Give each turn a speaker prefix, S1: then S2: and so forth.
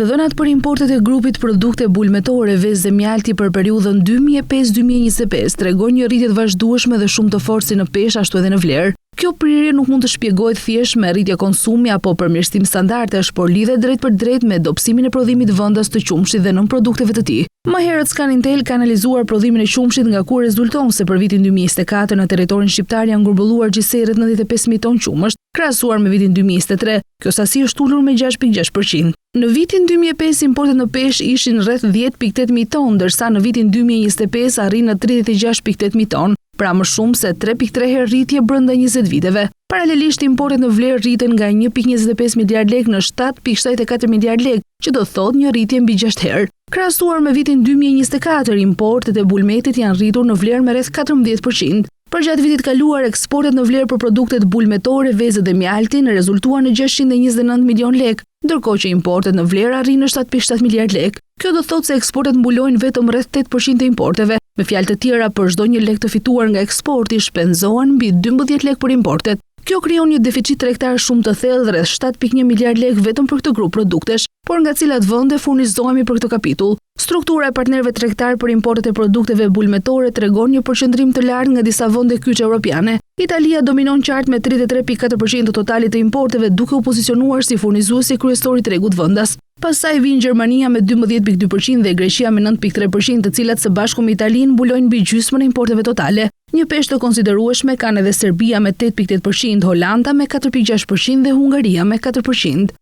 S1: Të dhënat për importet e grupit produkte bulmetore vezë dhe mjalti për periudhën 2005-2025 tregojnë një rritje të vazhdueshme dhe shumë të fortë si në peshë ashtu edhe në vlerë. Kjo prirje nuk mund të shpjegohet thjesht me rritje konsumi apo përmirësim standardesh, por lidhet drejt për drejt me dobësimin e prodhimit vendas të qumshit dhe nën produkteve të tij. Më herët Scanintel ka analizuar prodhimin e qumshit nga ku rezulton se për vitin 2024 në territorin shqiptar janë ngurbulluar gjithsej rreth 95.000 ton qumësht, krahasuar me vitin 2023. Kjo sasi është ulur me 6.6%. Në vitin 2005 importet në peshë ishin rreth 10.800 ton, ndërsa në vitin 2025 arrin në 36.800 ton, pra më shumë se 3.3 herë rritje brenda 20 viteve. Paralelisht importet në vlerë rriten nga 1.25 miliard lekë në 7.74 miliard lekë, që do thotë një rritje mbi 6 herë. Krahasuar me vitin 2024, importet e bulmetit janë rritur në vlerë me rreth 14%. Përgjatë vitit kaluar, eksportet në vlerë për produktet bulmetore, vezët dhe mjaltin rezultuan në 629 milion lekë, ndërkohë që importet në vlerë arrin në 7.7 miliard lekë. Kjo do thotë se eksportet mbulojnë vetëm rreth 8% të importeve. Me fjalë të tjera, për çdo një lekë të fituar nga eksporti shpenzohen mbi 12 lekë për importet. Kjo krijon një deficit tregtar shumë të thellë, rreth 7.1 miliard lekë vetëm për këtë grup produktesh, por nga cilat vende furnizohemi për këtë kapitull. Struktura e partnerëve tregtar për importet e produkteve bulmetore tregon një përqendrim të lartë nga disa vende kyçe europiane. Italia dominon qartë me 33.4% të totalit të importeve, duke u pozicionuar si furnizuesi kryesor i tregut vendas. Pastaj vijnë Gjermania me 12.2% dhe Greqia me 9.3%, të cilat së bashku me Italinë mbulojnë mbi gjysmën e importeve totale. Një peshë të konsiderueshme kanë edhe Serbia me 8.8%, Holanda me 4.6% dhe Hungaria me 4%.